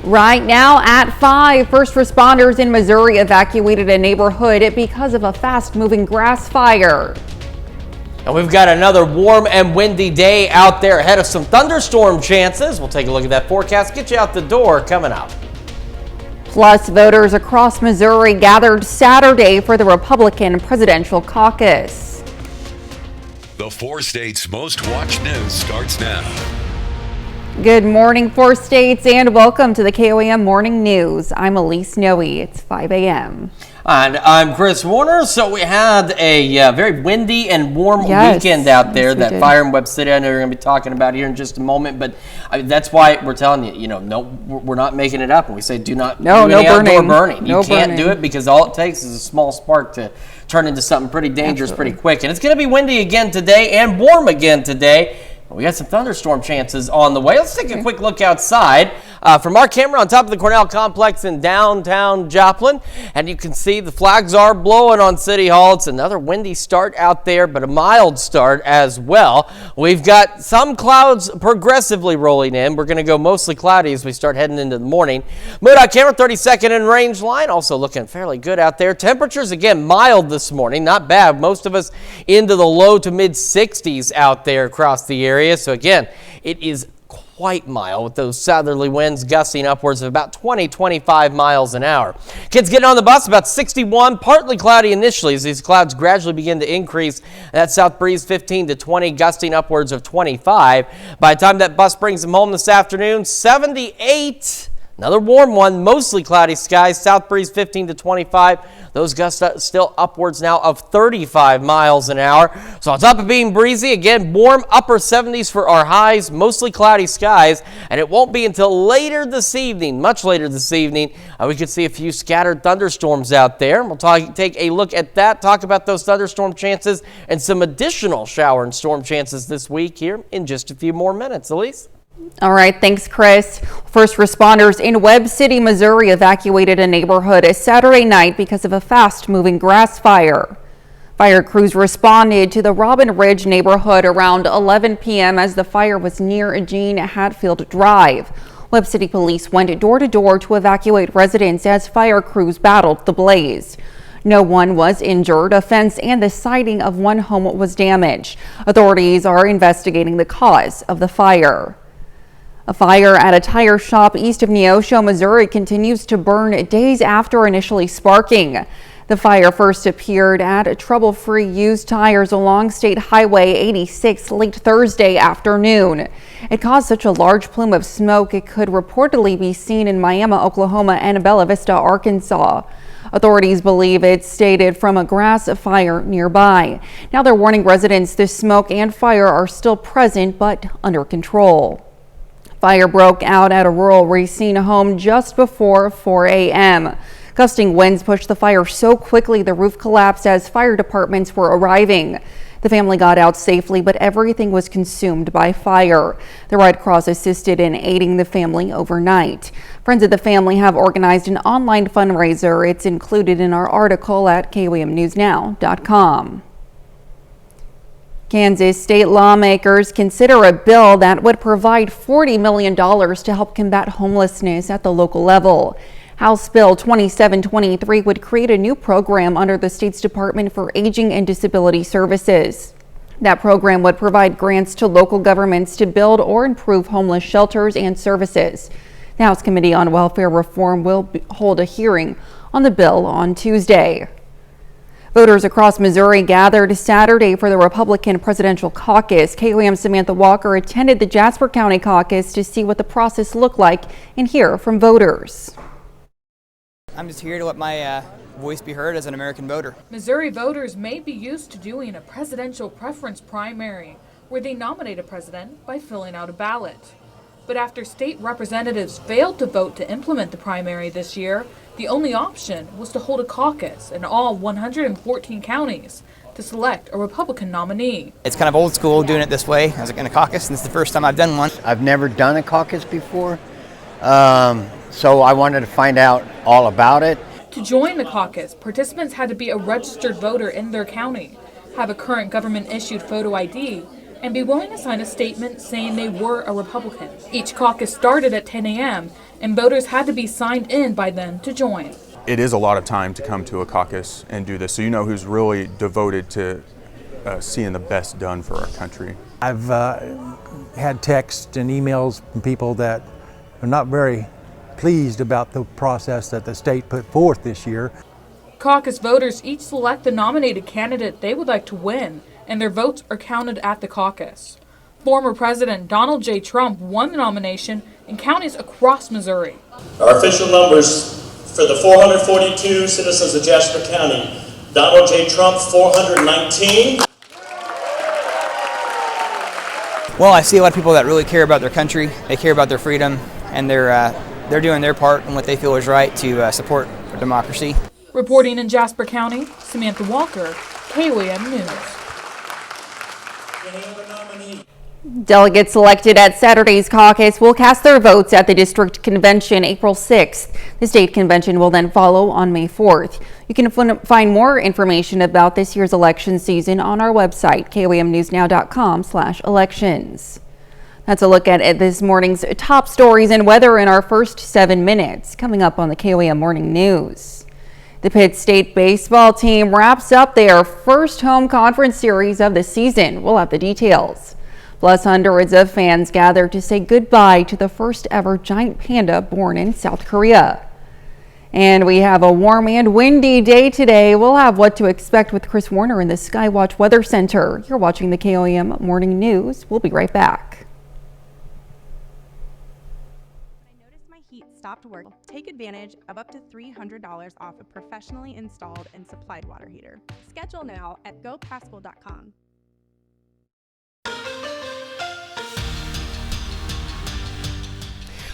Right now at 5, first responders in Missouri evacuated a neighborhood because of a fast-moving grass fire. And we've got another warm and windy day out there ahead of some thunderstorm chances. We'll take a look at that forecast, get you out the door coming up. Plus, voters across Missouri gathered Saturday for the Republican presidential caucus. The 4 states' most watched news starts now. Good morning, 4 states, and welcome to the KOAM Morning News. I'm Elise Noe. It's 5 a.m. And I'm Chris Warner. So we had a very windy and warm weekend out there. That fire in Webb City, I know you're going to be talking about here in just a moment, but that's why we're telling you, no, we're not making it up. And we say do not do any outdoor burning. You can't do it because all it takes is a small spark to turn into something pretty dangerous pretty quick. And it's going to be windy again today and warm again today. We got some thunderstorm chances on the way. Let's take a quick look outside from our camera on top of the Cornell Complex in downtown Joplin. And you can see the flags are blowing on City Hall. It's another windy start out there, but a mild start as well. We've got some clouds progressively rolling in. We're going to go mostly cloudy as we start heading into the morning. MoDOT camera 32nd in range line. Also looking fairly good out there. Temperatures, again, mild this morning. Not bad. Most of us into the low to mid 60s out there across the area. So again, it is quite mild with those southerly winds gusting upwards of about 20-25 miles an hour. Kids getting on the bus about 61, partly cloudy initially as these clouds gradually begin to increase. That south breeze 15 to 20, gusting upwards of 25. By the time that bus brings them home this afternoon, 78. Another warm one, mostly cloudy skies, south breeze 15 to 25. Those gusts still upwards now of 35 miles an hour. So on top of being breezy, again, warm upper 70s for our highs, mostly cloudy skies. And it won't be until later this evening, much later this evening, we could see a few scattered thunderstorms out there. We'll take a look at that, talk about those thunderstorm chances and some additional shower and storm chances this week here in just a few more minutes. Elise? All right, thanks, Chris. First responders in Webb City, Missouri evacuated a neighborhood Saturday night because of a fast-moving grass fire. Fire crews responded to the Robin Ridge neighborhood around 11 p.m. as the fire was near Gene Hatfield Drive. Webb City police went door to door to evacuate residents as fire crews battled the blaze. No one was injured. A fence and the siding of one home was damaged. Authorities are investigating the cause of the fire. A fire at a tire shop east of Neosho, Missouri continues to burn days after initially sparking. The fire first appeared at Trouble-Free Used Tires along State Highway 86 late Thursday afternoon. It caused such a large plume of smoke it could reportedly be seen in Miami, Oklahoma and Bella Vista, Arkansas. Authorities believe it started from a grass fire nearby. Now they're warning residents the smoke and fire are still present but under control. Fire broke out at a rural Racine home just before 4 a.m. Gusting winds pushed the fire so quickly the roof collapsed as fire departments were arriving. The family got out safely, but everything was consumed by fire. The Red Cross assisted in aiding the family overnight. Friends of the family have organized an online fundraiser. It's included in our article at KOAMnewsnow.com. Kansas state lawmakers consider a bill that would provide $40 million to help combat homelessness at the local level. House Bill 2723 would create a new program under the state's Department for Aging and Disability Services. That program would provide grants to local governments to build or improve homeless shelters and services. The House Committee on Welfare Reform will hold a hearing on the bill on Tuesday. Voters across Missouri gathered Saturday for the Republican presidential caucus. KOAM's Samantha Walker attended the Jasper County caucus to see what the process looked like and hear from voters. I'm just here to let my voice be heard as an American voter. Missouri voters may be used to doing a presidential preference primary, where they nominate a president by filling out a ballot. But after state representatives failed to vote to implement the primary this year, the only option was to hold a caucus in all 114 counties to select a Republican nominee. It's kind of old school doing it this way as in a caucus, and it's the first time I've done one. I've never done a caucus before, so I wanted to find out all about it. To join the caucus, participants had to be a registered voter in their county, have a current government-issued photo ID, and be willing to sign a statement saying they were a Republican. Each caucus started at 10 a.m. and voters had to be signed in by then to join. It is a lot of time to come to a caucus and do this, so you know who's really devoted to seeing the best done for our country. I've had texts and emails from people that are not very pleased about the process that the state put forth this year. Caucus voters each select the nominated candidate they would like to win, and their votes are counted at the caucus. Former President Donald J. Trump won the nomination in counties across Missouri. Our official numbers for the 442 citizens of Jasper County: Donald J. Trump, 419. Well, I see a lot of people that really care about their country, they care about their freedom, and they're doing their part in what they feel is right to support democracy. Reporting in Jasper County, Samantha Walker, KOAM News. Delegates selected at Saturday's caucus will cast their votes at the district convention April 6th. The state convention will then follow on May 4th. You can find more information about this year's election season on our website, koamnewsnow.com/elections. That's a look at this morning's top stories and weather in our first 7 minutes, coming up on the KOAM Morning News. The Pitt State baseball team wraps up their first home conference series of the season. We'll have the details. Plus, hundreds of fans gathered to say goodbye to the first ever giant panda born in South Korea. And we have a warm and windy day today. We'll have what to expect with Chris Warner in the Skywatch Weather Center. You're watching the KOAM Morning News. We'll be right back. Stopped work. Take advantage of up to $300 off a professionally installed and supplied water heater. Schedule now at gopascal.com.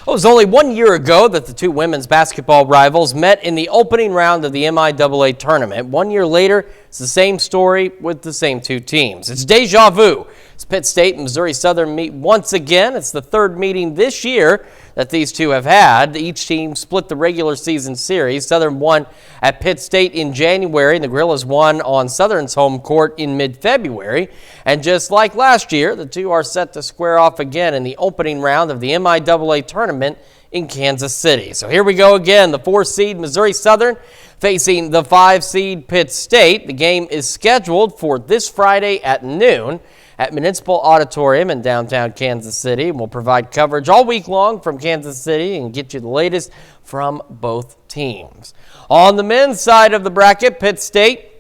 It was only 1 year ago that the two women's basketball rivals met in the opening round of the MIAA tournament. 1 year later, it's the same story with the same two teams. It's deja vu. As Pitt State and Missouri Southern meet once again. It's the third meeting this year that these two have had. Each team split the regular season series. Southern won at Pitt State in January, and the Gorillas won on Southern's home court in mid-February. And just like last year, the two are set to square off again in the opening round of the MIAA tournament in Kansas City. So here we go again. The 4-seed Missouri Southern facing the 5-seed Pitt State. The game is scheduled for this Friday at noon at Municipal Auditorium in downtown Kansas City. We'll provide coverage all week long from Kansas City and get you the latest from both teams. On the men's side of the bracket, Pitt State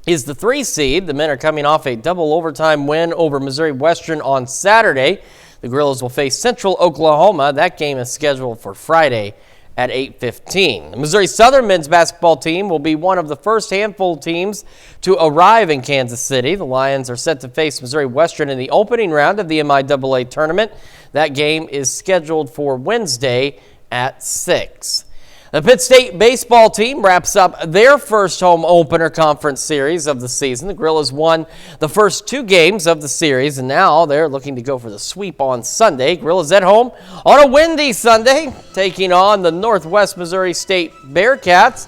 is the 3-seed. The men are coming off a double overtime win over Missouri Western on Saturday. The Gorillas will face Central Oklahoma. That game is scheduled for Friday at 8:15. The Missouri Southern men's basketball team will be one of the first handful of teams to arrive in Kansas City. The Lions are set to face Missouri Western in the opening round of the MIAA tournament. That game is scheduled for Wednesday at 6. The Pitt State baseball team wraps up their first home opener conference series of the season. The Gorillas won the first 2 games of the series, and now they're looking to go for the sweep on Sunday. Gorillas at home on a windy Sunday, taking on the Northwest Missouri State Bearcats.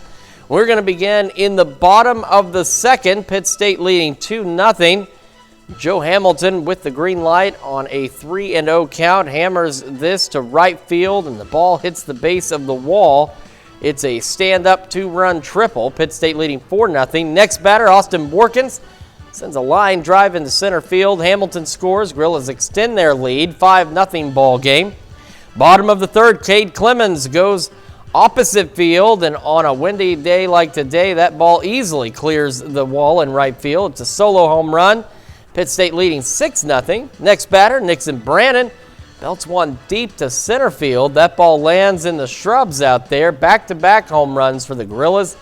We're going to begin in the bottom of the second. Pitt State leading 2-0. Joe Hamilton with the green light on a 3-0 count. Hammers this to right field, and the ball hits the base of the wall. It's a stand-up 2-run triple. Pitt State leading 4-0. Next batter, Austin Borkins, sends a line drive into center field. Hamilton scores. Gorillas extend their lead. 5-0 ball game. Bottom of the third, Cade Clemens goes opposite field, and on a windy day like today, that ball easily clears the wall in right field. It's a solo home run. Pitt State leading 6-0. Next batter, Nixon Brannon, belts one deep to center field. That ball lands in the shrubs out there. Back-to-back home runs for the Gorillas.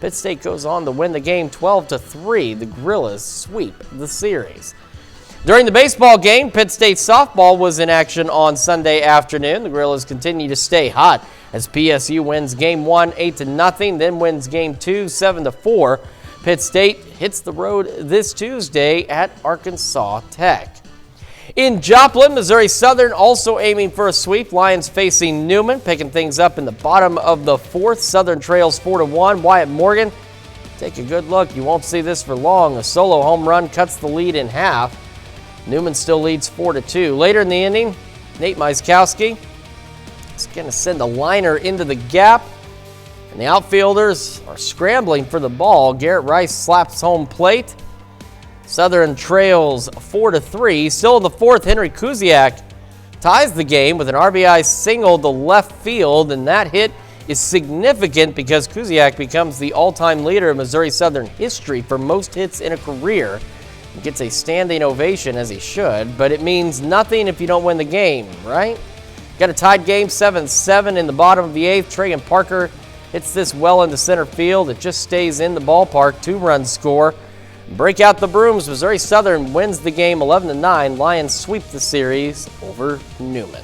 Pitt State goes on to win the game 12-3. The Gorillas sweep the series. During the baseball game, Pitt State softball was in action on Sunday afternoon. The Gorillas continue to stay hot as PSU wins game 1 8-0, then wins game 2 7-4. Pitt State hits the road this Tuesday at Arkansas Tech. In Joplin, Missouri Southern also aiming for a sweep. Lions facing Newman, picking things up in the bottom of the fourth. Southern trails 4-1. Wyatt Morgan, take a good look. You won't see this for long. A solo home run cuts the lead in half. Newman still leads 4-2. Later in the inning, Nate Myskowski It's going to send a liner into the gap. And the outfielders are scrambling for the ball. Garrett Rice slaps home plate. Southern trails 4-3. Still in the fourth, Henry Kuziak ties the game with an RBI single to left field, and that hit is significant because Kuziak becomes the all-time leader of Missouri Southern history for most hits in a career. He gets a standing ovation, as he should, but it means nothing if you don't win the game, right? Got a tied game, 7-7 in the bottom of the eighth. Trey and Parker hits this well into center field. It just stays in the ballpark. 2-run score. Break out the brooms. Missouri Southern wins the game 11-9. Lions sweep the series over Newman.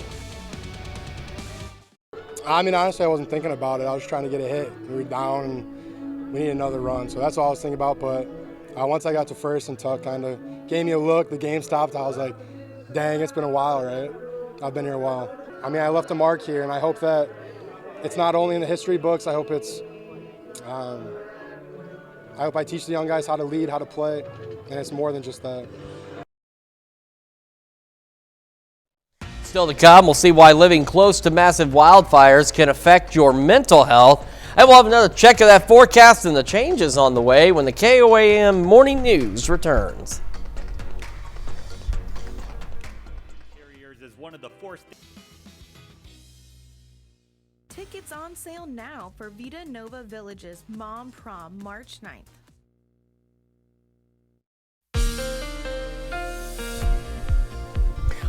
I mean, honestly, I wasn't thinking about it. I was trying to get a hit. We were down and we need another run. So that's all I was thinking about. But once I got to first and Tuck kind of gave me a look, the game stopped. I was like, dang, it's been a while, right? I've been here a while. I mean, I left a mark here, and I hope that it's not only in the history books. I hope it's I hope I teach the young guys how to lead, how to play, and it's more than just that. Still to come, we'll see why living close to massive wildfires can affect your mental health. And we'll have another check of that forecast and the changes on the way when the KOAM Morning News returns. Tickets on sale now for Vita Nova Village's Mom Prom, March 9th.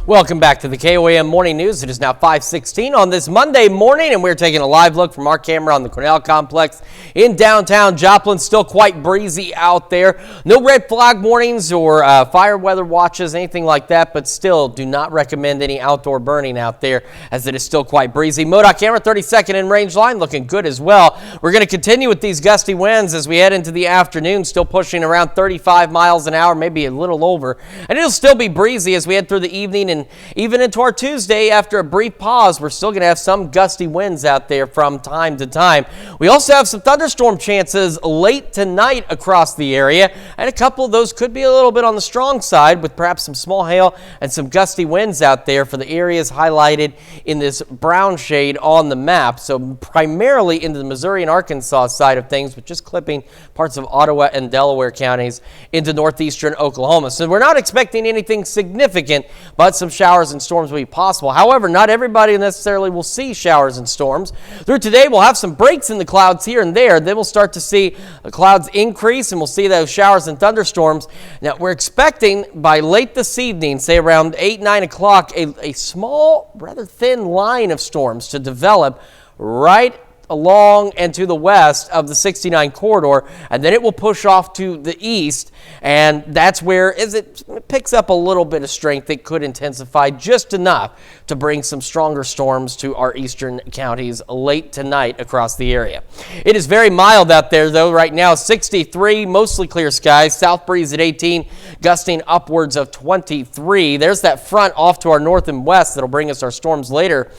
Welcome back to the KOAM Morning News. It is now 5:16 on this Monday morning, and we're taking a live look from our camera on the Cornell Complex in downtown Joplin. Still quite breezy out there. No red flag warnings or fire weather watches, anything like that, but still do not recommend any outdoor burning out there as it is still quite breezy. MoDOT camera 32nd in range line looking good as well. We're going to continue with these gusty winds as we head into the afternoon, still pushing around 35 miles an hour, maybe a little over. And it'll still be breezy as we head through the evening and even into our Tuesday. After a brief pause, we're still going to have some gusty winds out there from time to time. We also have some thunderstorm chances late tonight across the area, and a couple of those could be a little bit on the strong side with perhaps some small hail and some gusty winds out there for the areas highlighted in this brown shade on the map. So primarily into the Missouri and Arkansas side of things, but just clipping parts of Ottawa and Delaware counties into northeastern Oklahoma. So we're not expecting anything significant, but some showers and storms will be possible. However, not everybody necessarily will see showers and storms. Through today, we'll have some breaks in the clouds here and there. Then we'll start to see the clouds increase, and we'll see those showers and thunderstorms. Now, we're expecting by late this evening, say around 8, 9 o'clock, a small, rather thin line of storms to develop right along and to the west of the 69 corridor, and then it will push off to the east, and that's where, as it picks up a little bit of strength, it could intensify just enough to bring some stronger storms to our eastern counties late tonight across the area. It is very mild out there, though. Right now, 63, mostly clear skies, south breeze at 18, gusting upwards of 23. There's that front off to our north and west that'll bring us our storms later.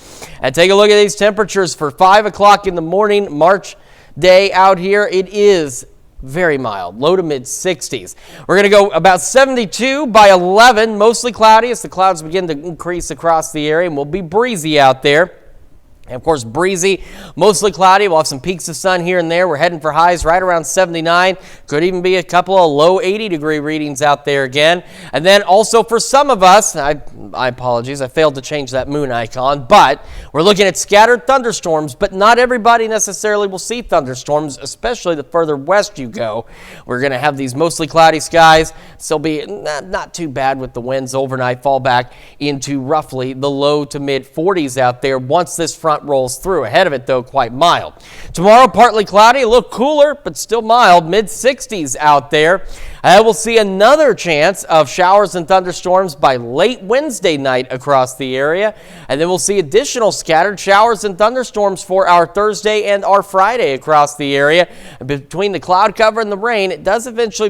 And take a look at these temperatures for 5 o'clock in the morning, March day out here. It is very mild, low to mid 60s. We're going to go about 72 by 11, mostly cloudy as the clouds begin to increase across the area, and we'll be breezy out there. And of course, breezy, mostly cloudy. We'll have some peaks of sun here and there. We're heading for highs right around 79. Could even be a couple of low 80-degree readings out there again. And then also for some of us, I apologize, I failed to change that moon icon, but we're looking at scattered thunderstorms, but not everybody necessarily will see thunderstorms, especially the further west you go. We're going to have these mostly cloudy skies. Still be not too bad with the winds overnight. Fall back into roughly the low to mid 40s out there once this front rolls through. Ahead of it, though, quite mild. Tomorrow, partly cloudy, a little cooler, but still mild, mid-60s out there. We'll see another chance of showers and thunderstorms by late Wednesday night across the area. And then we'll see additional scattered showers and thunderstorms for our Thursday and our Friday across the area. And between the cloud cover and the rain, it does eventually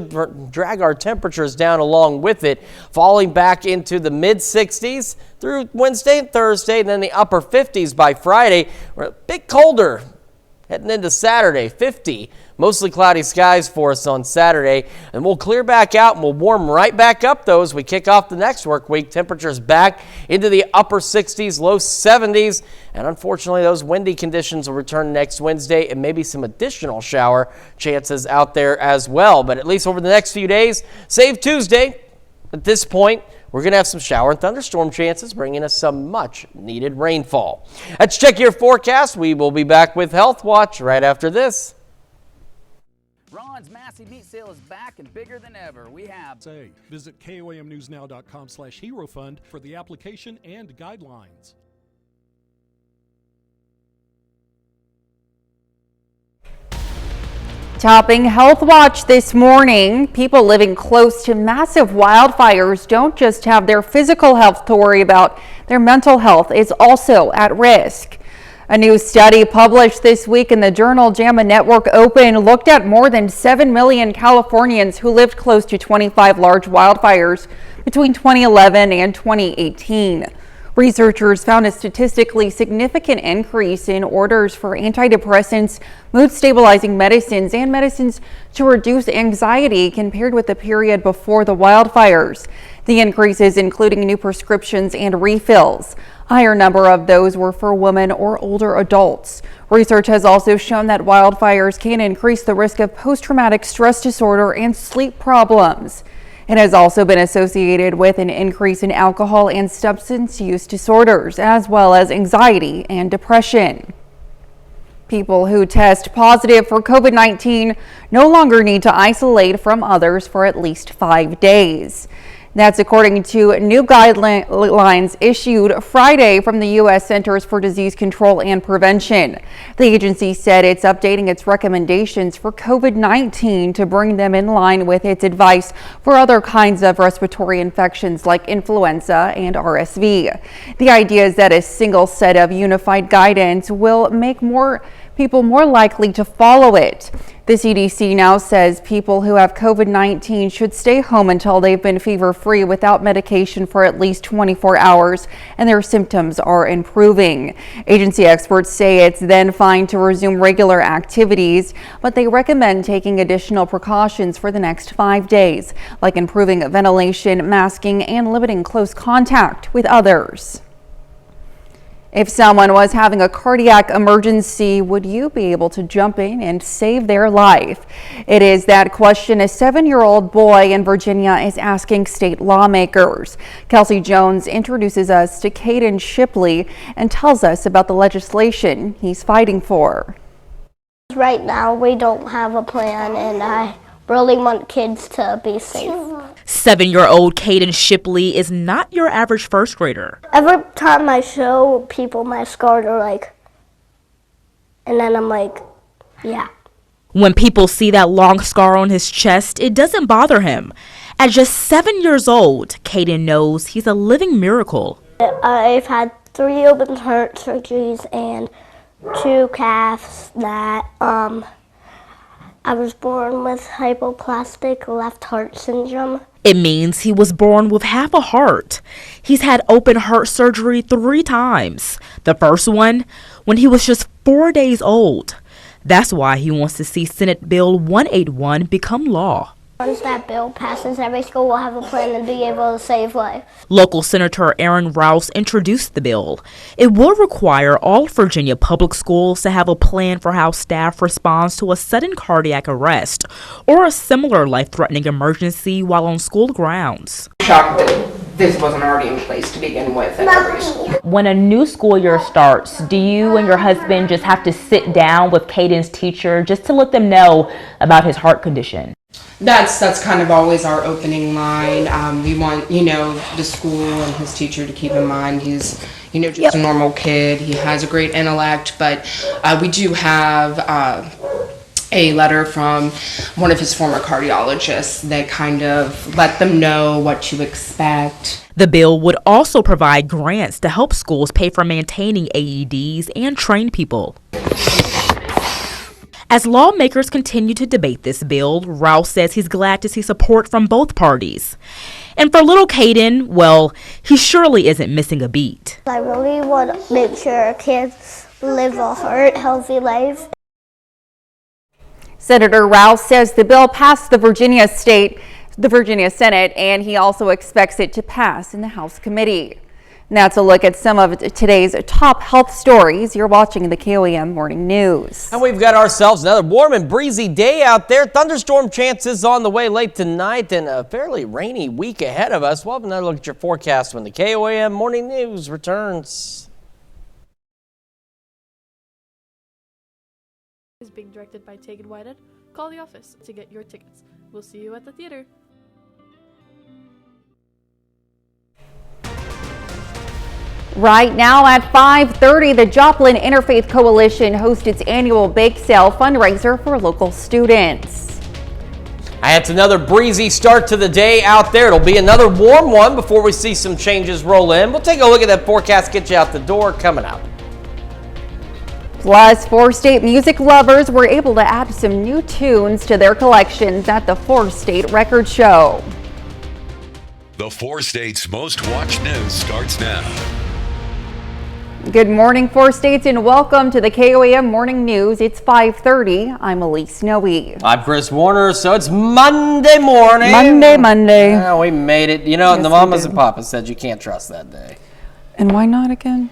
drag our temperatures down along with it, falling back into the mid-60s through Wednesday and Thursday, and then the upper 50s by Friday. We're a bit colder Heading into Saturday, 50. Mostly cloudy skies for us on Saturday, and we'll clear back out and we'll warm right back up though as we kick off the next work week. Temperatures back into the upper 60s, low 70s, and unfortunately those windy conditions will return next Wednesday and maybe some additional shower chances out there as well. But at least over the next few days, save Tuesday, at this point, we're going to have some shower and thunderstorm chances, bringing us some much needed rainfall. Let's check your forecast. We will be back with Health Watch right after this. Ron's massive meat sale is back and bigger than ever. We have visit KOAMnewsnow.com/Hero Fund for the application and guidelines. Topping Health Watch this morning, people living close to massive wildfires don't just have their physical health to worry about, their mental health is also at risk. A new study published this week in the journal JAMA Network Open looked at more than 7 million Californians who lived close to 25 large wildfires between 2011 and 2018. Researchers found a statistically significant increase in orders for antidepressants, mood-stabilizing medicines, and medicines to reduce anxiety compared with the period before the wildfires. The increases including new prescriptions and refills. A higher number of those were for women or older adults. Research has also shown that wildfires can increase the risk of post-traumatic stress disorder and sleep problems. It has also been associated with an increase in alcohol and substance use disorders, as well as anxiety and depression. People who test positive for COVID-19 no longer need to isolate from others for at least 5 days. That's according to new guidelines issued Friday from the U.S. Centers for Disease Control and Prevention. The agency said it's updating its recommendations for COVID-19 to bring them in line with its advice for other kinds of respiratory infections like influenza and RSV. The idea is that a single set of unified guidance will make people more likely to follow it. The CDC now says people who have COVID-19 should stay home until they've been fever-free without medication for at least 24 hours and their symptoms are improving. Agency experts say it's then fine to resume regular activities, but they recommend taking additional precautions for the next 5 days, like improving ventilation, masking, and limiting close contact with others. If someone was having a cardiac emergency, would you be able to jump in and save their life? It is that question a 7-year-old boy in Virginia is asking state lawmakers. Kelsey Jones introduces us to Caden Shipley and tells us about the legislation he's fighting for. Right now, we don't have a plan, and I really want kids to be safe. 7-year-old Caden Shipley is not your average first grader. Every time I show people my scar, they're like, and then I'm like, yeah. When people see that long scar on his chest, it doesn't bother him. At just 7 years old, Caden knows he's a living miracle. I've had 3 open heart surgeries and 2 calves that I was born with hypoplastic left heart syndrome. It means he was born with half a heart. He's had open heart surgery 3 times. The first one when he was just 4 days old. That's why he wants to see Senate Bill 181 become law. Once that bill passes, every school will have a plan to be able to save life. Local Senator Aaron Rouse introduced the bill. It will require all Virginia public schools to have a plan for how staff responds to a sudden cardiac arrest or a similar life-threatening emergency while on school grounds. Shocked that this wasn't already in place to begin with at every school. When a new school year starts, do you and your husband just have to sit down with Caden's teacher just to let them know about his heart condition? That's kind of always our opening line. We want, the school and his teacher to keep in mind he's, just a normal kid. He has a great intellect, but we do have a letter from one of his former cardiologists that kind of let them know what to expect. The bill would also provide grants to help schools pay for maintaining AEDs and train people. As lawmakers continue to debate this bill, Rouse says he's glad to see support from both parties. And for little Caden, well, he surely isn't missing a beat. I really want to make sure kids live a healthy life. Senator Rouse says the bill passed the Virginia Senate, and he also expects it to pass in the House committee. Now to look at some of today's top health stories. You're watching the KOAM Morning News. And we've got ourselves another warm and breezy day out there. Thunderstorm chances on the way late tonight and a fairly rainy week ahead of us. We'll have another look at your forecast when the KOAM Morning News returns. Is being directed by Tegan Whitehead. Call the office to get your tickets. We'll see you at the theater. Right now at 5:30, the Joplin Interfaith Coalition hosts its annual bake sale fundraiser for local students. It's another breezy start to the day out there. It'll be another warm one before we see some changes roll in. We'll take a look at that forecast, get you out the door coming up. Plus, 4-state music lovers were able to add some new tunes to their collections at the 4-State Record Show. The 4 States Most Watched News starts now. Good morning, 4 States, and welcome to the KOAM Morning News. It's 5:30. I'm Elise Snowy. I'm Chris Warner. So it's Monday morning. Monday. Yeah, we made it. You know, Yes, the mamas and papas said you can't trust that day. And why not again?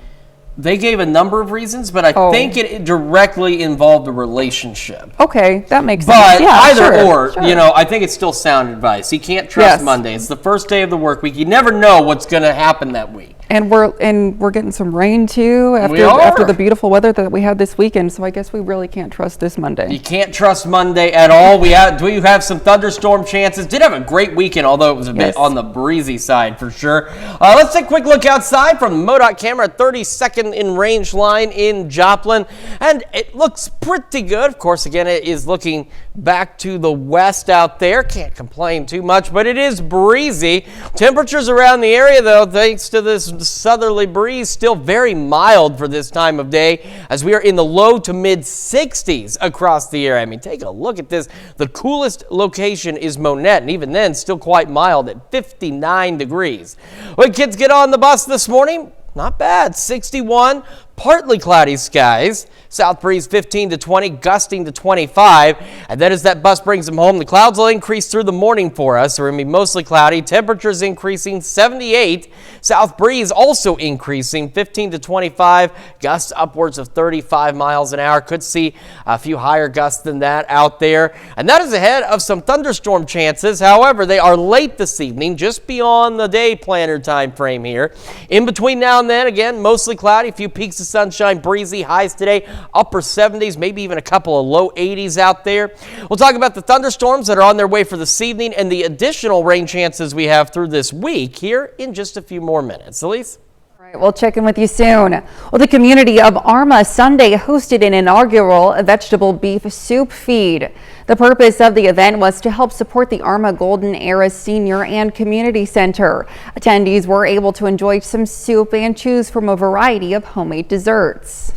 They gave a number of reasons, but I think it directly involved a relationship. Okay, that makes But sense. Yeah, either or, sure. you know, I think it's still sound advice. You can't trust Monday. It's the first day of the work week. You never know what's going to happen that week. And we're getting some rain too after the beautiful weather that we had this weekend. So I guess we really can't trust this Monday. You can't trust Monday at all. We have some thunderstorm chances. Did have a great weekend, although it was a bit on the breezy side for sure. Let's take a quick look outside from the MoDOT camera, 32nd in range line in Joplin, and it looks pretty good. Of course, again, it is looking back to the west out there. Can't complain too much, but it is breezy. Temperatures around the area, though, thanks to this southerly breeze, still very mild for this time of day, as we are in the low to mid 60s across the area. I mean, take a look at this. The coolest location is Monette, and even then, still quite mild at 59 degrees. When kids get on the bus this morning, not bad. 61, partly cloudy skies. South breeze 15 to 20, gusting to 25. And then as that bus brings them home, the clouds will increase through the morning for us. We're going to be mostly cloudy. Temperatures increasing 78. South breeze also increasing 15 to 25. Gusts upwards of 35 miles an hour. Could see a few higher gusts than that out there. And that is ahead of some thunderstorm chances. However, they are late this evening, just beyond the day planner time frame here. In between now and then, again, mostly cloudy. A few peaks of sunshine, breezy. Highs today, upper 70s, maybe even a couple of low 80s out there. We'll talk about the thunderstorms that are on their way for this evening and the additional rain chances we have through this week here in just a few more minutes. Elise? All right, we'll check in with you soon. Well, the community of Arma Sunday hosted an inaugural vegetable beef soup feed. The purpose of the event was to help support the Arma Golden Era Senior and Community Center. Attendees were able to enjoy some soup and choose from a variety of homemade desserts.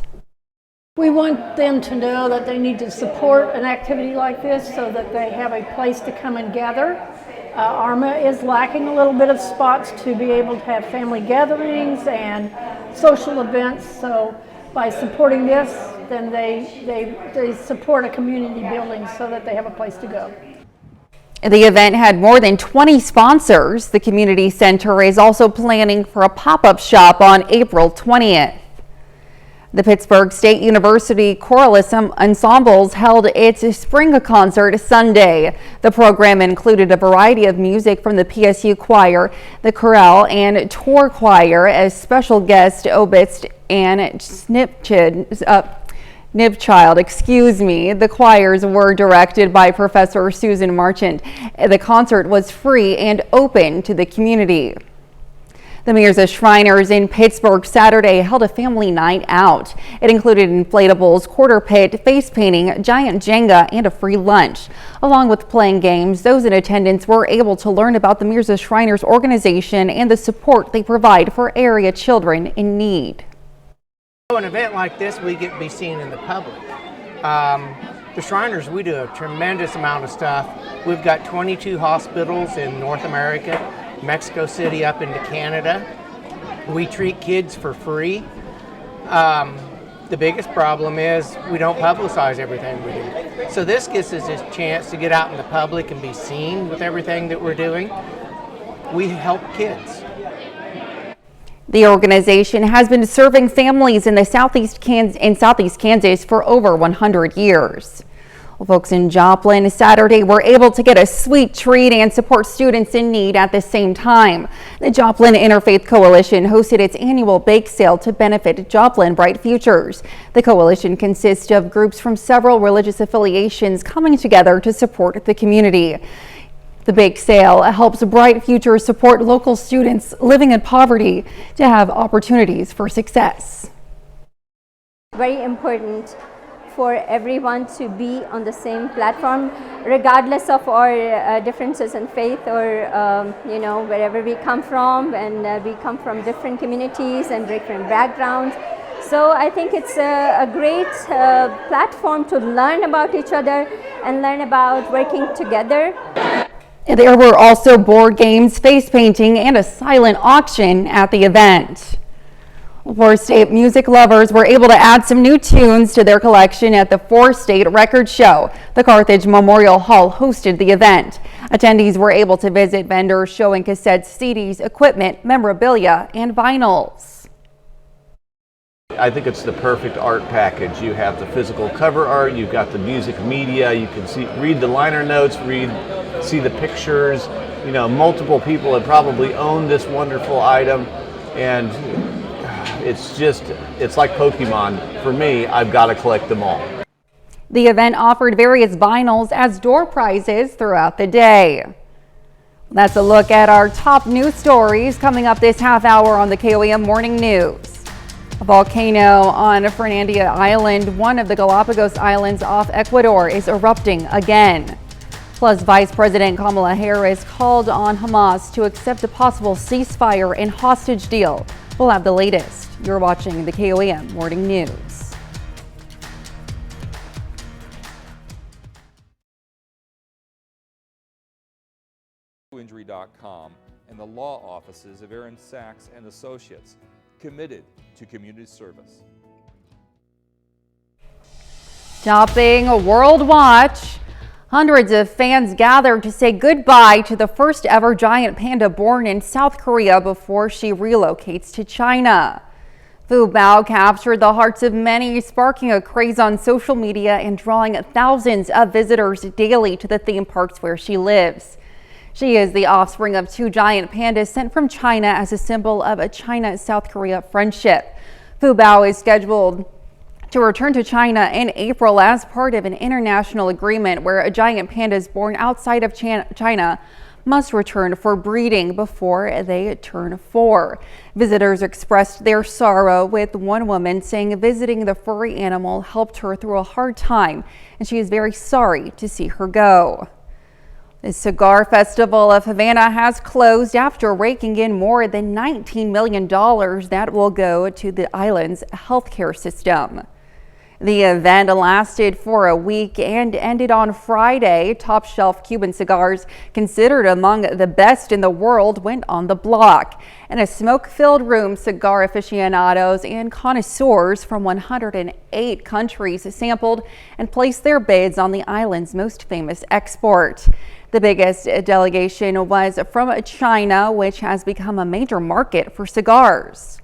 We want them to know that they need to support an activity like this so that they have a place to come and gather. Arma is lacking a little bit of spots to be able to have family gatherings and social events. So by supporting this, then they support a community building so that they have a place to go. The event had more than 20 sponsors. The community center is also planning for a pop-up shop on April 20th. The Pittsburgh State University Choral Ensembles held its spring concert Sunday. The program included a variety of music from the PSU Choir, the Chorale, and Tour Choir as special guest oboist and Nibchild, excuse me. The choirs were directed by Professor Susan Marchant. The concert was free and open to the community. The Mirza Shriners in Pittsburgh Saturday held a family night out. It included inflatables, quarter pit, face painting, giant Jenga, and a free lunch. Along with playing games, those in attendance were able to learn about the Mirza Shriners organization and the support they provide for area children in need. An event like this, we get to be seen in the public. The Shriners, we do a tremendous amount of stuff. We've got 22 hospitals in North America, Mexico City up into Canada. We treat kids for free. The biggest problem is we don't publicize everything we do. So this gives us a chance to get out in the public and be seen with everything that we're doing. We help kids. The organization has been serving families in Southeast Kansas for over 100 years. Well, folks in Joplin Saturday were able to get a sweet treat and support students in need at the same time. The Joplin Interfaith Coalition hosted its annual bake sale to benefit Joplin Bright Futures. The coalition consists of groups from several religious affiliations coming together to support the community. The bake sale helps Bright Futures support local students living in poverty to have opportunities for success. Very important for everyone to be on the same platform, regardless of our differences in faith or wherever we come from, and we come from different communities and different backgrounds. So I think it's a great platform to learn about each other and learn about working together. There were also board games, face painting, and a silent auction at the event. Four-State music lovers were able to add some new tunes to their collection at the Four-State Record Show. The Carthage Memorial Hall hosted the event. Attendees were able to visit vendors showing cassettes, CDs, equipment, memorabilia, and vinyls. I think it's the perfect art package. You have the physical cover art, you've got the music media, you can read the liner notes, see the pictures. Multiple people have probably owned this wonderful item, and it's like Pokemon. For me, I've got to collect them all. The event offered various vinyls as door prizes throughout the day. That's a look at our top news stories coming up this half hour on the KOAM Morning News. A volcano on Fernandina Island, one of the Galapagos Islands off Ecuador, is erupting again. Plus, Vice President Kamala Harris called on Hamas to accept a possible ceasefire and hostage deal. We'll have the latest. You're watching the KOAM Morning News. Injury.com and the law offices of Aaron Sachs and Associates, committed to community service. Topping a World Watch, hundreds of fans gathered to say goodbye to the first ever giant panda born in South Korea before she relocates to China. Fu Bao captured the hearts of many, sparking a craze on social media and drawing thousands of visitors daily to the theme parks where she lives. She is the offspring of two giant pandas sent from China as a symbol of a China-South Korea friendship. Fu Bao is scheduled to return to China in April as part of an international agreement where a giant pandas born outside of China must return for breeding before they turn 4. Visitors expressed their sorrow, with one woman saying visiting the furry animal helped her through a hard time and she is very sorry to see her go. The Cigar Festival of Havana has closed after raking in more than $19 million that will go to the island's healthcare system. The event lasted for a week and ended on Friday. Top shelf Cuban cigars, considered among the best in the world, went on the block. In a smoke-filled room, cigar aficionados and connoisseurs from 108 countries sampled and placed their bids on the island's most famous export. The biggest delegation was from China, which has become a major market for cigars.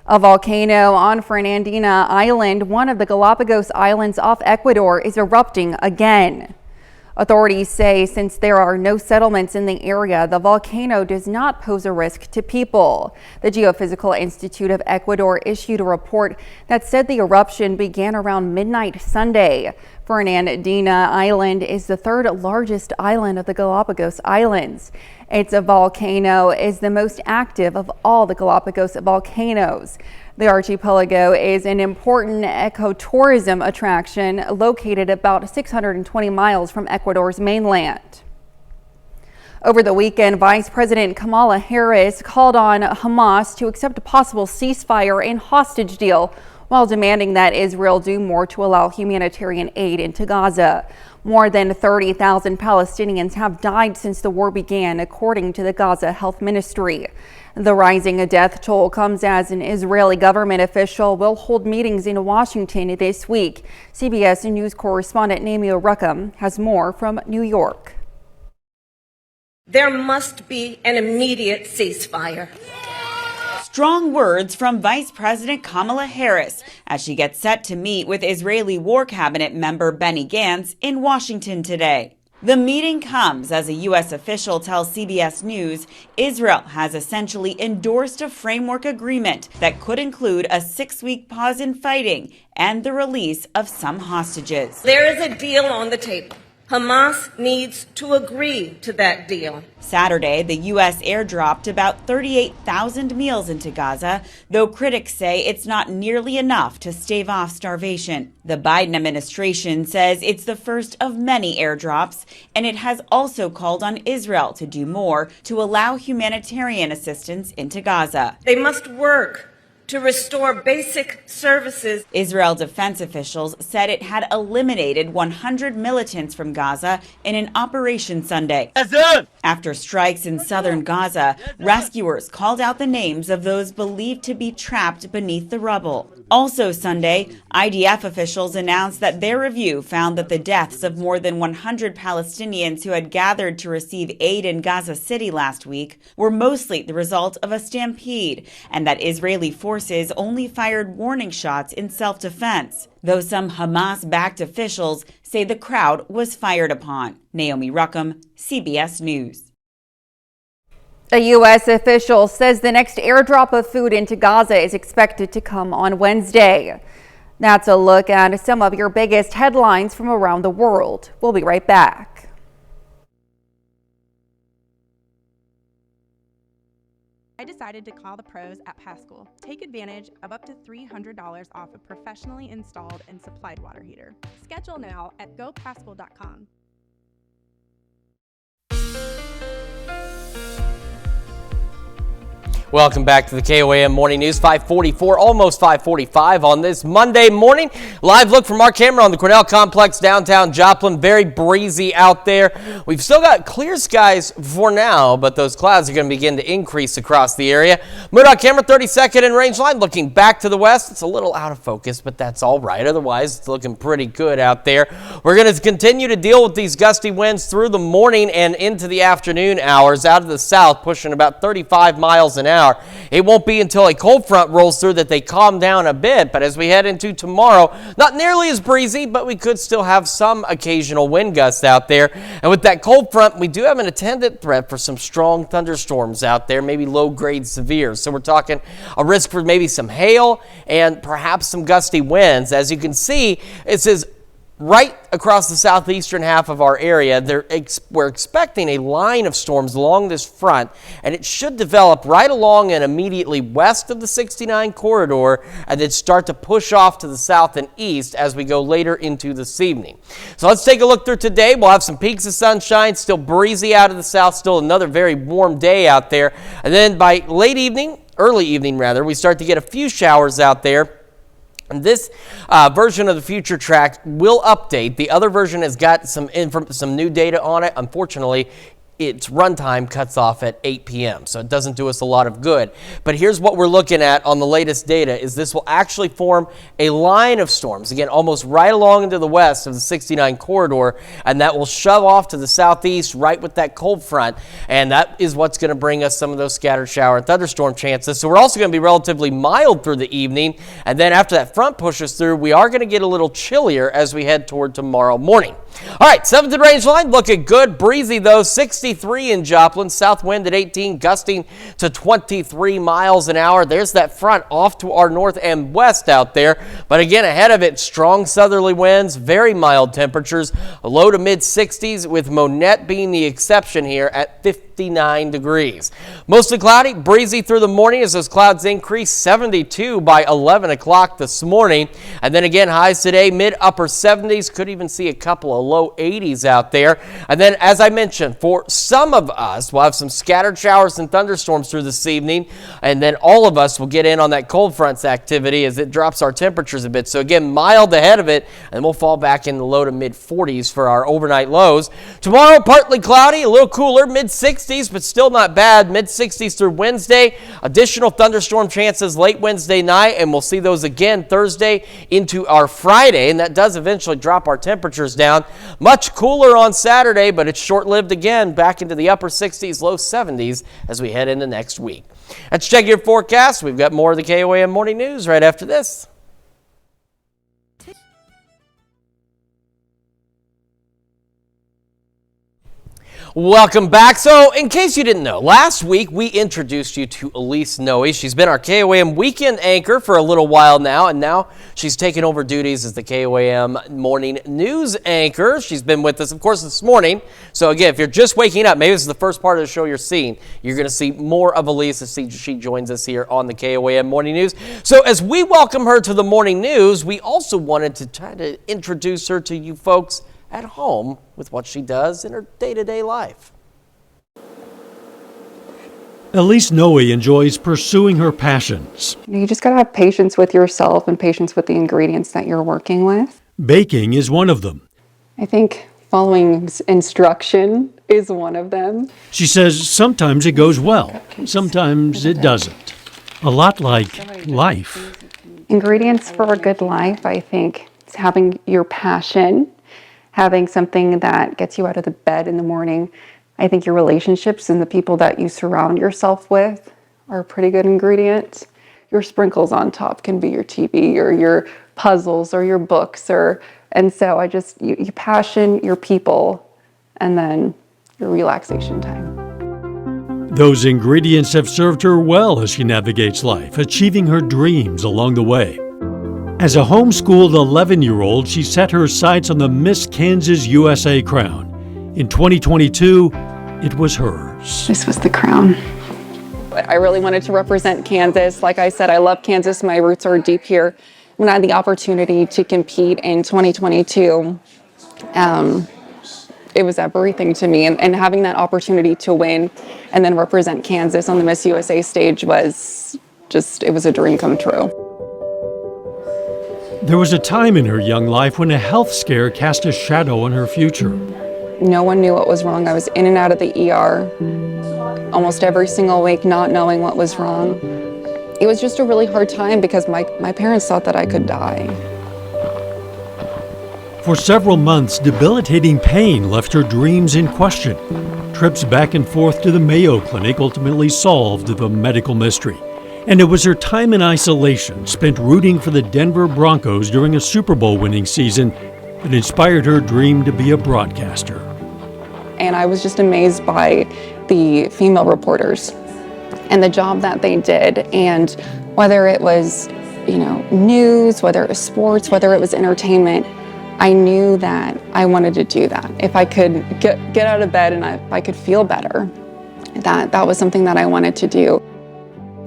A volcano on Fernandina Island, one of the Galapagos Islands off Ecuador, is erupting again. Authorities say since there are no settlements in the area, the volcano does not pose a risk to people. The Geophysical Institute of Ecuador issued a report that said the eruption began around midnight Sunday. Fernandina Island is the third largest island of the Galapagos Islands. Its volcano is the most active of all the Galapagos volcanoes. The archipelago is an important ecotourism attraction located about 620 miles from Ecuador's mainland. Over the weekend, Vice President Kamala Harris called on Hamas to accept a possible ceasefire and hostage deal while demanding that Israel do more to allow humanitarian aid into Gaza. More than 30,000 Palestinians have died since the war began, according to the Gaza Health Ministry. The rising death toll comes as an Israeli government official will hold meetings in Washington this week. CBS News correspondent Naomi Ruckham has more from New York. There must be an immediate ceasefire. Strong words from Vice President Kamala Harris as she gets set to meet with Israeli War Cabinet member Benny Gantz in Washington today. The meeting comes as a U.S. official tells CBS News Israel has essentially endorsed a framework agreement that could include a 6-week pause in fighting and the release of some hostages. There is a deal on the table. Hamas needs to agree to that deal. Saturday, the U.S. airdropped about 38,000 meals into Gaza, though critics say it's not nearly enough to stave off starvation. The Biden administration says it's the first of many airdrops, and it has also called on Israel to do more to allow humanitarian assistance into Gaza. They must work to restore basic services. Israel defense officials said it had eliminated 100 militants from Gaza in an operation Sunday. After strikes in southern Gaza, rescuers called out the names of those believed to be trapped beneath the rubble. Also Sunday, IDF officials announced that their review found that the deaths of more than 100 Palestinians who had gathered to receive aid in Gaza City last week were mostly the result of a stampede, and that Israeli forces only fired warning shots in self-defense, though some Hamas-backed officials say the crowd was fired upon. Naomi Ruckham, CBS News. A U.S. official says the next airdrop of food into Gaza is expected to come on Wednesday. That's a look at some of your biggest headlines from around the world. We'll be right back. I decided to call the pros at Pascal. Take advantage of up to $300 off a professionally installed and supplied water heater. Schedule now at gopascal.com. Welcome back to the KOAM Morning News, 544, almost 545 on this Monday morning. Live look from our camera on the Cornell Complex, downtown Joplin. Very breezy out there. We've still got clear skies for now, but those clouds are going to begin to increase across the area. Mood on camera, 32nd in range line, looking back to the west. It's a little out of focus, but that's all right. Otherwise, it's looking pretty good out there. We're going to continue to deal with these gusty winds through the morning and into the afternoon hours out of the south, pushing about 35 miles an hour. It won't be until a cold front rolls through that they calm down a bit, but as we head into tomorrow, not nearly as breezy, but we could still have some occasional wind gusts out there. And with that cold front, we do have an attendant threat for some strong thunderstorms out there, maybe low-grade severe. So we're talking a risk for maybe some hail and perhaps some gusty winds. As you can see, it says right across the southeastern half of our area, we're expecting a line of storms along this front, and it should develop right along and immediately west of the 69 corridor and then start to push off to the south and east as we go later into this evening. So let's take a look through today. We'll have some peaks of sunshine, still breezy out of the south, still another very warm day out there. And then by early evening, we start to get a few showers out there. And this version of the future track will update. The other version has got some new data on it. Unfortunately, its runtime cuts off at 8 p.m., so it doesn't do us a lot of good. But here's what we're looking at on the latest data, is this will actually form a line of storms, again, almost right along into the west of the 69 corridor, and that will shove off to the southeast right with that cold front, and that is what's going to bring us some of those scattered shower and thunderstorm chances. So we're also going to be relatively mild through the evening, and then after that front pushes through, we are going to get a little chillier as we head toward tomorrow morning. All right, 7th in range line, looking good. Breezy, though, 63 in Joplin. South wind at 18, gusting to 23 miles an hour. There's that front off to our north and west out there. But again, ahead of it, strong southerly winds, very mild temperatures, low to mid-60s, with Monette being the exception here at 59 degrees. Mostly cloudy, breezy through the morning as those clouds increase, 72 by 11 o'clock this morning. And then again, highs today, mid-upper 70s. Could even see a couple of low 80s out there. And then, as I mentioned, for some of us, we'll have some scattered showers and thunderstorms through this evening. And then all of us will get in on that cold front's activity as it drops our temperatures a bit. So again, mild ahead of it, and we'll fall back in the low to mid 40s for our overnight lows. Tomorrow, partly cloudy, a little cooler, mid 60s, but still not bad. Mid 60s through Wednesday. Additional thunderstorm chances late Wednesday night, and we'll see those again Thursday into our Friday, and that does eventually drop our temperatures down. Much cooler on Saturday, but it's short-lived again, back into the upper 60s, low 70s as we head into next week. Let's check your forecast. We've got more of the KOAM Morning News right after this. Welcome back. So, in case you didn't know, last week we introduced you to Elise Noe. She's been our KOAM weekend anchor for a little while now, and now she's taken over duties as the KOAM morning news anchor. She's been with us, of course, this morning. So, again, if you're just waking up, maybe this is the first part of the show you're seeing, you're going to see more of Elise as she joins us here on the KOAM morning news. So, as we welcome her to the morning news, we also wanted to try to introduce her to you folks at home with what she does in her day-to-day life. Elise Noe enjoys pursuing her passions. You just got to have patience with yourself and patience with the ingredients that you're working with. Baking is one of them. I think following instruction is one of them. She says sometimes it goes well, sometimes it doesn't. A lot like life. Ingredients for a good life, I think, is having your passion, having something that gets you out of the bed in the morning. I think your relationships and the people that you surround yourself with are a pretty good ingredient. Your sprinkles on top can be your TV or your puzzles or your books, and so you passion, your people, and then your relaxation time. Those ingredients have served her well as she navigates life, achieving her dreams along the way. As a homeschooled 11-year-old, she set her sights on the Miss Kansas USA crown. In 2022, it was hers. This was the crown. I really wanted to represent Kansas. Like I said, I love Kansas. My roots are deep here. When I had the opportunity to compete in 2022, it was everything to me. And having that opportunity to win and then represent Kansas on the Miss USA stage was it was a dream come true. There was a time in her young life when a health scare cast a shadow on her future. No one knew what was wrong. I was in and out of the ER almost every single week, not knowing what was wrong. It was just a really hard time because my parents thought that I could die. For several months, debilitating pain left her dreams in question. Trips back and forth to the Mayo Clinic ultimately solved the medical mystery. And it was her time in isolation, spent rooting for the Denver Broncos during a Super Bowl winning season, that inspired her dream to be a broadcaster. And I was just amazed by the female reporters and the job that they did. And whether it was, news, whether it was sports, whether it was entertainment, I knew that I wanted to do that. If I could get out of bed and if I could feel better, that was something that I wanted to do.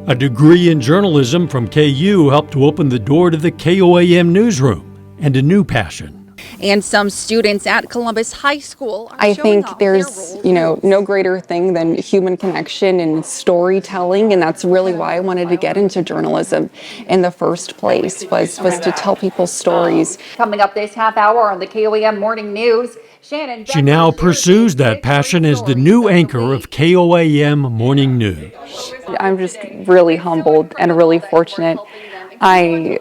A degree in journalism from KU helped to open the door to the KOAM newsroom and a new passion. And some students at Columbus High School are I showing think off there's, no greater thing than human connection and storytelling, and that's really why I wanted to get into journalism in the first place, was to tell people stories. Coming up this half hour on the KOAM Morning News, Shannon. She now pursues that passion as the new anchor of KOAM Morning News. I'm just really humbled and really fortunate. I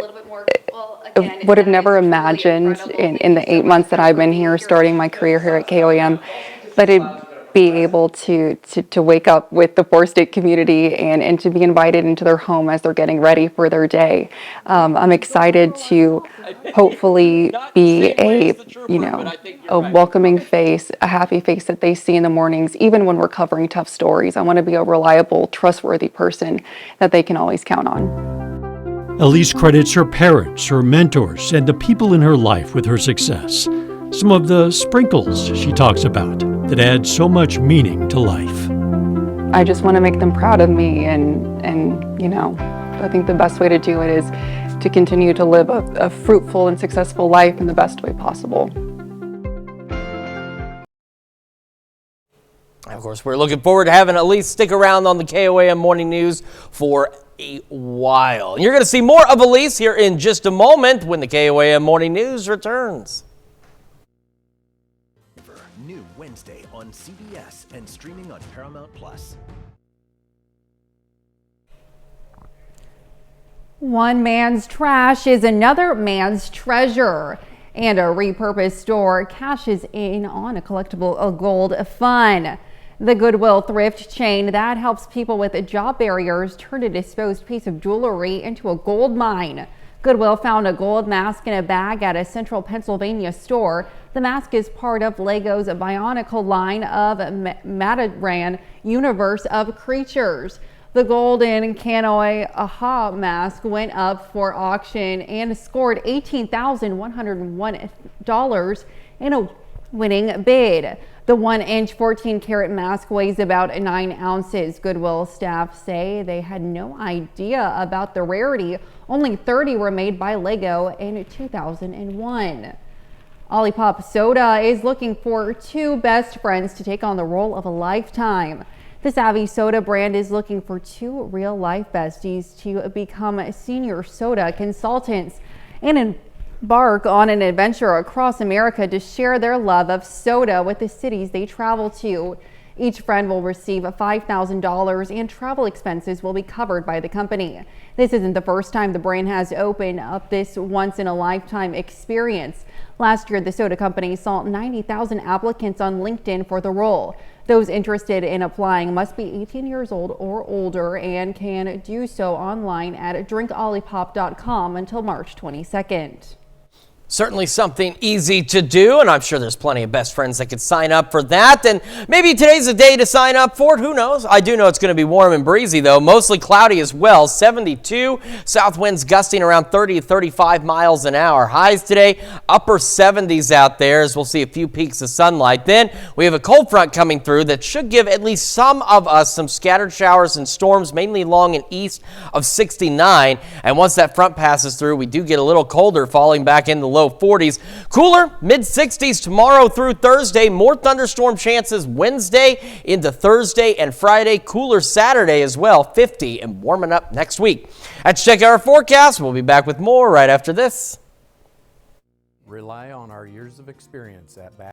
would have never imagined in the 8 months that I've been here, starting my career here at KOAM, that I'd be able to wake up with the four-state community and to be invited into their home as they're getting ready for their day. I'm excited to hopefully be a welcoming face, a happy face that they see in the mornings, even when we're covering tough stories. I want to be a reliable, trustworthy person that they can always count on. Elise credits her parents, her mentors, and the people in her life with her success. Some of the sprinkles she talks about that add so much meaning to life. I just want to make them proud of me, and I think the best way to do it is to continue to live a fruitful and successful life in the best way possible. Of course, we're looking forward to having Elise stick around on the KOAM Morning News for a while. You're going to see more of Elise here in just a moment when the KOAM Morning News returns. New Wednesday on CBS and streaming on Paramount+. One man's trash is another man's treasure, and a repurposed store cashes in on a collectible gold fund. The Goodwill thrift chain that helps people with job barriers turn a disposed piece of jewelry into a gold mine. Goodwill found a gold mask in a bag at a central Pennsylvania store. The mask is part of Lego's Bionicle line of Mataran universe of creatures. The golden Kanoi Aha mask went up for auction and scored $18,101 in a winning bid. The 1-inch 14-karat mask weighs about 9 ounces. Goodwill staff say they had no idea about the rarity. Only 30 were made by Lego in 2001. Olipop Soda is looking for 2 best friends to take on the role of a lifetime. The Savvy Soda brand is looking for 2 real-life besties to become senior soda consultants and embark on an adventure across America to share their love of soda with the cities they travel to. Each friend will receive $5,000 and travel expenses will be covered by the company. This isn't the first time the brand has opened up this once-in-a-lifetime experience. Last year, the soda company saw 90,000 applicants on LinkedIn for the role. Those interested in applying must be 18 years old or older and can do so online at drinkolipop.com until March 22nd. Certainly something easy to do, and I'm sure there's plenty of best friends that could sign up for that. And maybe today's a day to sign up for it. Who knows? I do know it's going to be warm and breezy, though. Mostly cloudy as well. 72. South winds gusting around 30 to 35 miles an hour. Highs today, upper 70s out there, as we'll see a few peaks of sunlight. Then we have a cold front coming through that should give at least some of us some scattered showers and storms, mainly along and east of 69. And once that front passes through, we do get a little colder, falling back into low 40s. Cooler, mid-60s tomorrow through Thursday. More thunderstorm chances Wednesday into Thursday and Friday. Cooler Saturday as well, 50, and warming up next week. Let's check our forecast. We'll be back with more right after this. Rely on our years of experience at